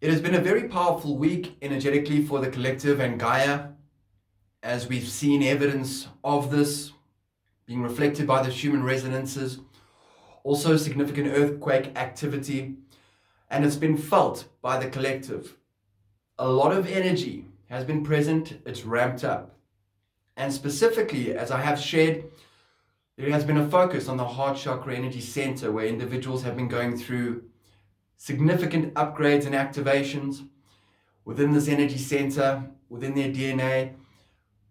It has been a very powerful week energetically for the collective and Gaia, as we've seen evidence of this being reflected by the human resonances, also significant earthquake activity, and it's been felt by the collective. A lot of energy has been present, it's ramped up. And specifically, as I have shared, there has been a focus on the heart chakra energy center where individuals have been going through significant upgrades and activations within this energy center, within their DNA,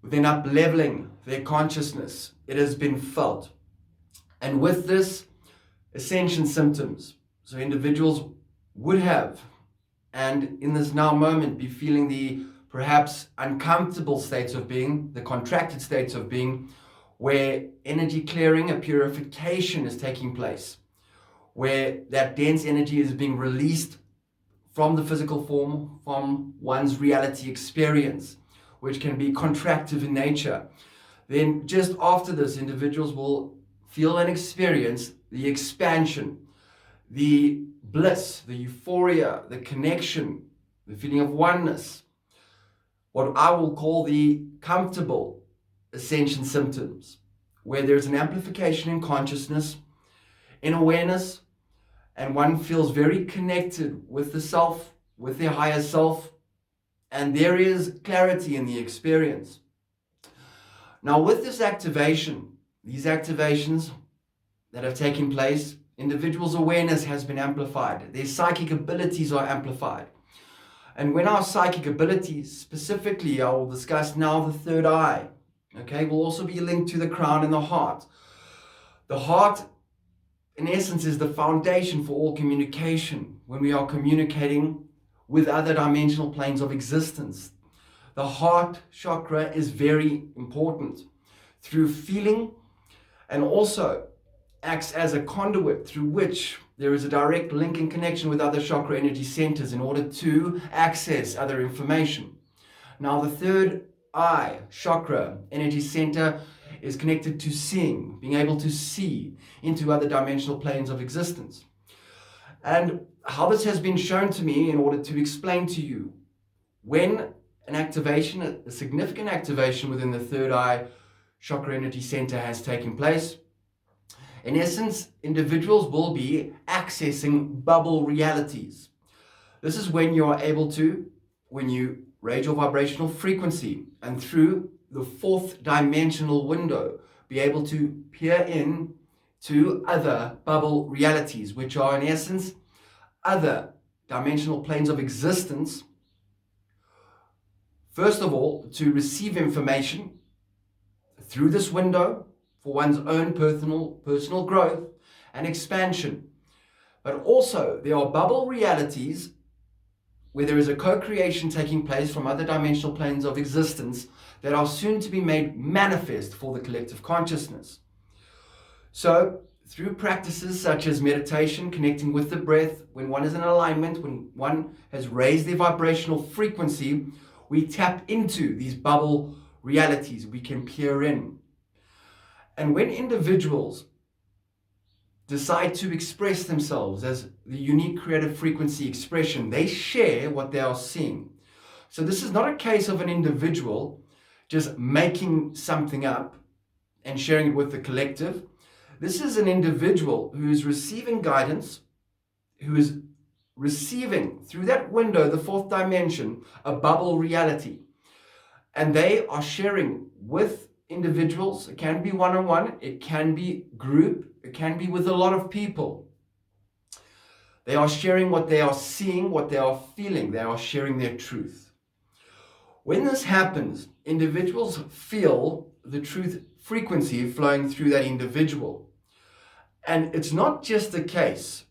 within up-leveling their consciousness. It has been felt. And with this, ascension symptoms. So individuals would have, and in this now moment, be feeling the perhaps uncomfortable states of being, the contracted states of being, where energy clearing, a purification is taking place, where that dense energy is being released from the physical form, from one's reality experience, which can be contractive in nature. Then just after this, individuals will feel and experience the expansion, the bliss, the euphoria, the connection, the feeling of oneness, what I will call the comfortable ascension symptoms, where there's an amplification in consciousness, in awareness, and one feels very connected with the self, with their higher self, and there is clarity in the experience. Now, with this activation, these activations that have taken place, individuals' awareness has been amplified. Their psychic abilities are amplified. And when our psychic abilities, specifically, I will discuss now the third eye, okay, will also be linked to the crown and the heart. The heart, in essence, is the foundation for all communication when we are communicating with other dimensional planes of existence. The heart chakra is very important through feeling, and also acts as a conduit through which there is a direct link and connection with other chakra energy centers in order to access other information. Now, the third eye chakra energy center is connected to seeing, being able to see into other dimensional planes of existence. And how this has been shown to me in order to explain to you, when an activation, a significant activation within the third eye chakra energy center has taken place, in essence, individuals will be accessing bubble realities. This is when you are able to, when you raise your vibrational frequency and through the fourth dimensional window, be able to peer in to other bubble realities, which are in essence other dimensional planes of existence. First of all, to receive information through this window for one's own personal growth and expansion. But also, there are bubble realities where there is a co-creation taking place from other dimensional planes of existence that are soon to be made manifest for the collective consciousness. So, through practices such as meditation, connecting with the breath, when one is in alignment, when one has raised their vibrational frequency, we tap into these bubble realities. We can peer in. And when individuals decide to express themselves as the unique creative frequency expression, they share what they are seeing. So this is not a case of an individual just making something up and sharing it with the collective. This is an individual who is receiving guidance, who is receiving through that window, the fourth dimension, a bubble reality. And they are sharing with individuals. It can be one-on-one, it can be group, it can be with a lot of people. They are sharing what they are seeing, what they are feeling. They are sharing their truth. When this happens, individuals feel the truth frequency flowing through that individual. And it's not just the case,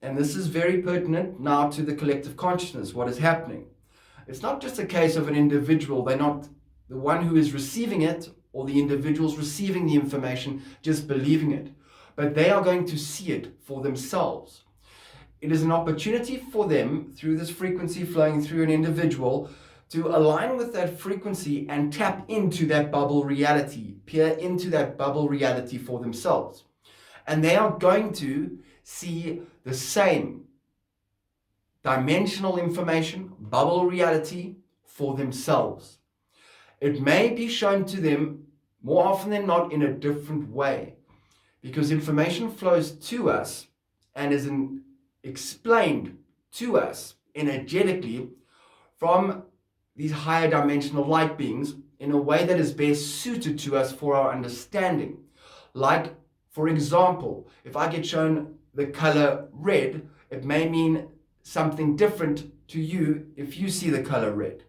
and this is very pertinent now to the collective consciousness, what is happening. It's not just a case of an individual, they're not the one who is receiving it, or the individuals receiving the information just believing it, but they are going to see it for themselves. It is an opportunity for them, through this frequency flowing through an individual, to align with that frequency and tap into that bubble reality, peer into that bubble reality for themselves. And they are going to see the same dimensional information, bubble reality, for themselves. It may be shown to them more often than not in a different way, because information flows to us and is explained to us energetically from these higher dimensional light beings in a way that is best suited to us for our understanding. Like, for example, if I get shown the color red, it may mean something different to you if you see the color red.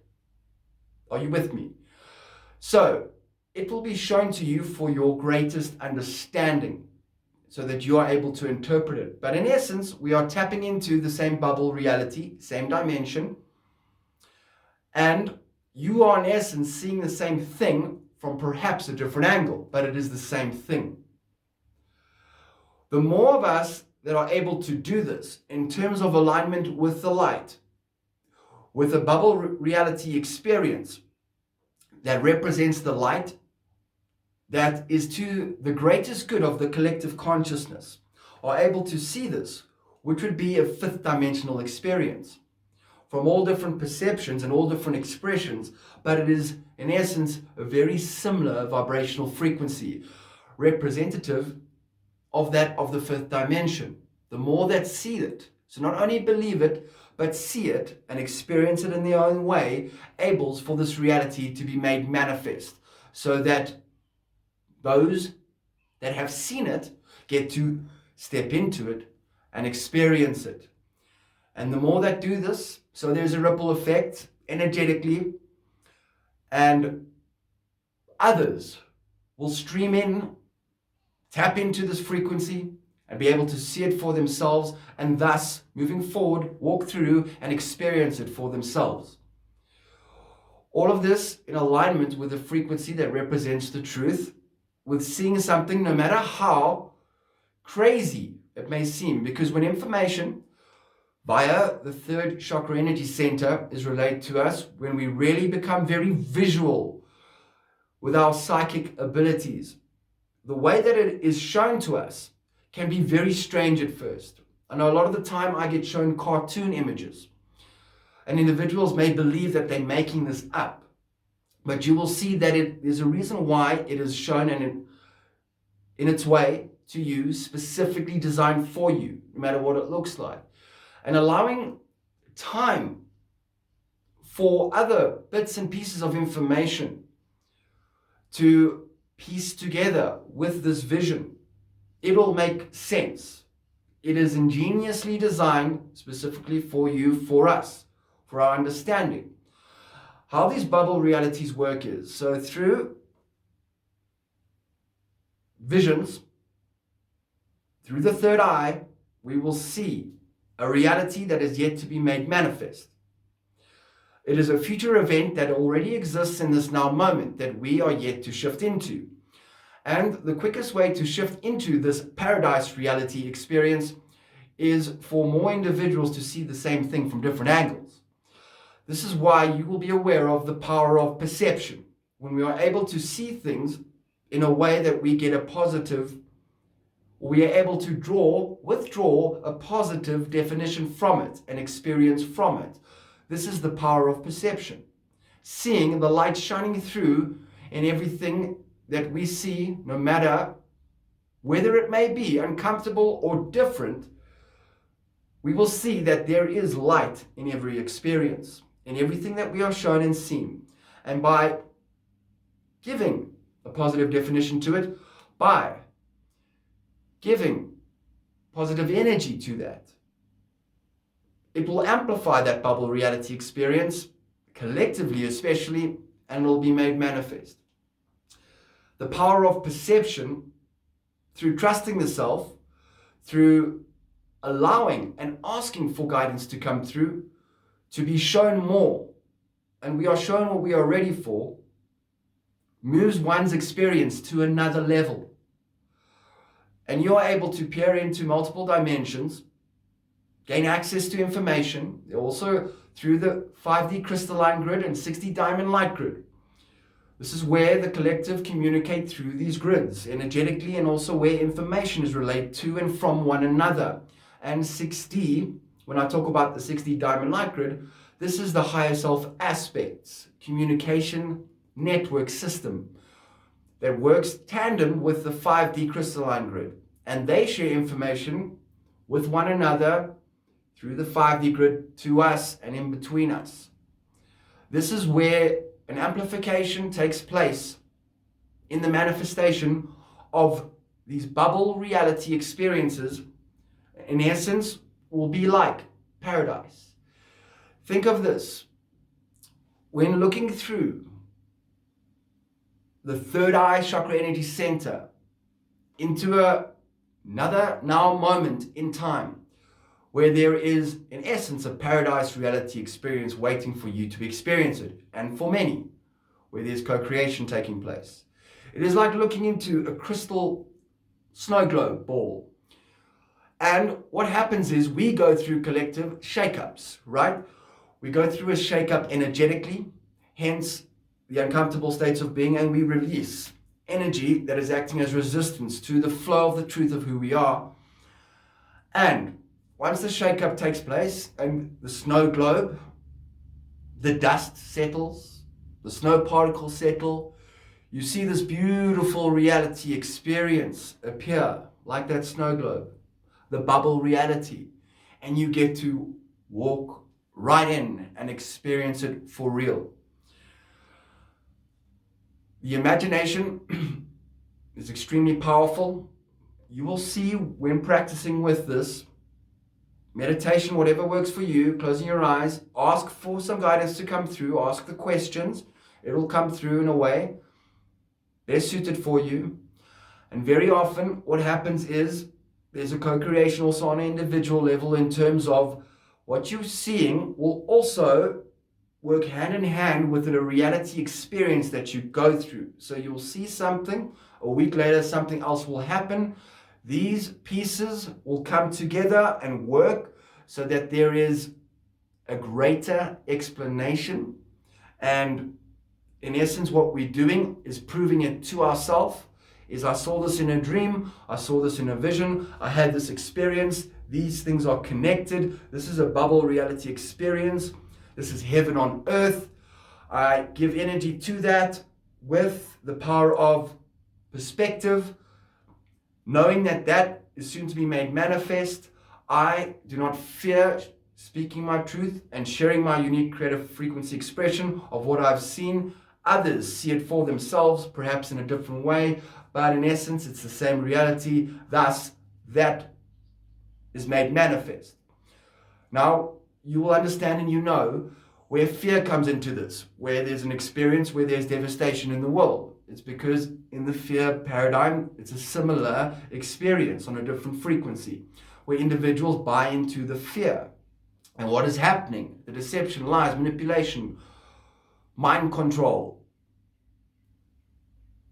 Are you with me? So, it will be shown to you for your greatest understanding, so that you are able to interpret it. But in essence, we are tapping into the same bubble reality, same dimension, and you are in essence seeing the same thing from perhaps a different angle, but it is the same thing. The more of us that are able to do this in terms of alignment with the light, with a bubble reality experience that represents the light, that is to the greatest good of the collective consciousness, are able to see this, which would be a fifth dimensional experience from all different perceptions and all different expressions, but it is in essence a very similar vibrational frequency representative of that of the fifth dimension. The more that see it, so not only believe it, but see it and experience it in their own way, enables for this reality to be made manifest, so that those that have seen it get to step into it and experience it. And the more that do this, so there's a ripple effect energetically, and others will stream in, tap into this frequency, and be able to see it for themselves, and thus, moving forward, walk through and experience it for themselves. All of this in alignment with the frequency that represents the truth, with seeing something, no matter how crazy it may seem, because when information via the third chakra energy center is relayed to us, when we really become very visual with our psychic abilities, the way that it is shown to us can be very strange at first. I know a lot of the time I get shown cartoon images, and individuals may believe that they're making this up. But you will see that there's a reason why it is shown in its way to you, specifically designed for you, no matter what it looks like. And allowing time for other bits and pieces of information to piece together with this vision, it will make sense. It is ingeniously designed specifically for you, for us, for our understanding. How these bubble realities work is, so through visions, through the third eye, we will see a reality that is yet to be made manifest. It is a future event that already exists in this now moment that we are yet to shift into. And the quickest way to shift into this paradise reality experience is for more individuals to see the same thing from different angles. This is why you will be aware of the power of perception. When we are able to see things in a way that we get a positive, we are able to withdraw a positive definition from it, an experience from it. This is the power of perception. Seeing the light shining through in everything that we see, no matter whether it may be uncomfortable or different, we will see that there is light in every experience, in everything that we are shown and seen. And by giving a positive definition to it, by giving positive energy to that, it will amplify that bubble reality experience, collectively especially, and will be made manifest. The power of perception, through trusting the self, through allowing and asking for guidance to come through, to be shown more, and we are shown what we are ready for, moves one's experience to another level. And you are able to peer into multiple dimensions, gain access to information, also through the 5D crystalline grid and 6D diamond light grid. This is where the collective communicate through these grids energetically, and also where information is relayed to and from one another. And 6D, when I talk about the 6D diamond light grid, this is the higher self aspects, communication network system that works tandem with the 5D crystalline grid. And they share information with one another through the 5D grid to us and in between us. This is where an amplification takes place in the manifestation of these bubble reality experiences. In essence, will be like paradise. Think of this. When looking through the third eye chakra energy center into another now moment in time, where there is, in essence, a paradise reality experience waiting for you to experience it, and for many, where there's co-creation taking place. It is like looking into a crystal snow globe ball. And what happens is we go through collective shake-ups, right? We go through a shake-up energetically, hence the uncomfortable states of being, and we release energy that is acting as resistance to the flow of the truth of who we are. And once the shake-up takes place and the snow globe, the dust settles, the snow particles settle, you see this beautiful reality experience appear like that snow globe, the bubble reality, and you get to walk right in and experience it for real. The imagination is extremely powerful. You will see when practicing with this meditation, whatever works for you, closing your eyes, ask for some guidance to come through, ask the questions. It will come through in a way best suited for you. And very often what happens is there's a co-creation also on an individual level in terms of what you're seeing will also work hand in hand with a reality experience that you go through. So you'll see something, a week later something else will happen. These pieces will come together and work so that there is a greater explanation. And in essence, what we're doing is proving it to ourselves. Is I saw this in a dream, I saw this in a vision, I had this experience, these things are connected, this is a bubble reality experience, this is heaven on earth. I give energy to that with the power of perspective, knowing that that is soon to be made manifest. I do not fear speaking my truth and sharing my unique creative frequency expression of what I've seen. Others see it for themselves, perhaps in a different way, but in essence, it's the same reality. Thus, that is made manifest. Now, you will understand and you know where fear comes into this, where there's an experience, where there's devastation in the world. It's because in the fear paradigm, it's a similar experience on a different frequency, where individuals buy into the fear. And what is happening? The deception, lies, manipulation, mind control.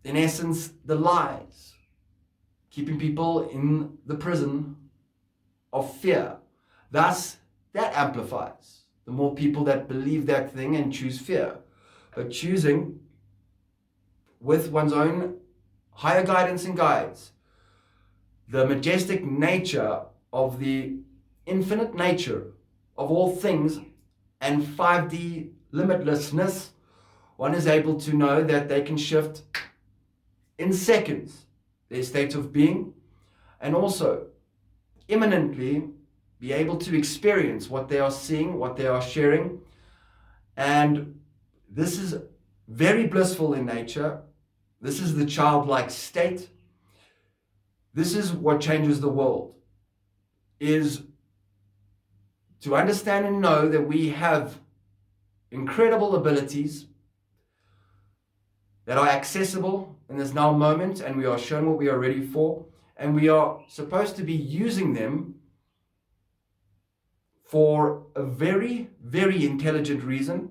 In essence, the lies, keeping people in the prison of fear. Thus, that amplifies. The more people that believe that thing and choose fear. But choosing with one's own higher guidance and guides, the majestic nature of the infinite nature of all things and 5D limitlessness, one is able to know that they can shift in seconds their state of being, and also imminently be able to experience what they are seeing, what they are sharing. And this is very blissful in nature. This is the childlike state. This is what changes the world, is to understand and know that we have incredible abilities that are accessible in this now moment, and we are shown what we are ready for, and we are supposed to be using them for a very, very intelligent reason.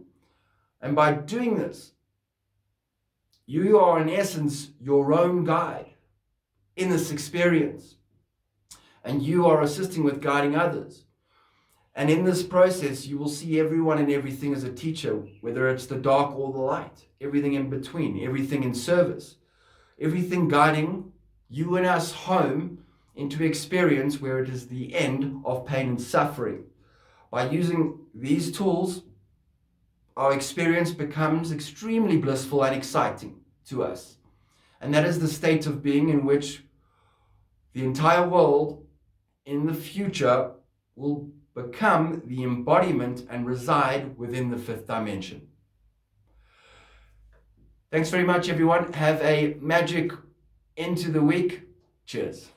And by doing this, you are in essence your own guide in this experience, and you are assisting with guiding others. And in this process, you will see everyone and everything as a teacher, whether it's the dark or the light, everything in between, everything in service, everything guiding you and us home into experience where it is the end of pain and suffering. By using these tools, our experience becomes extremely blissful and exciting to us. And that is the state of being in which the entire world in the future will become the embodiment and reside within the fifth dimension. Thanks very much, everyone. Have a magic end to the week. Cheers.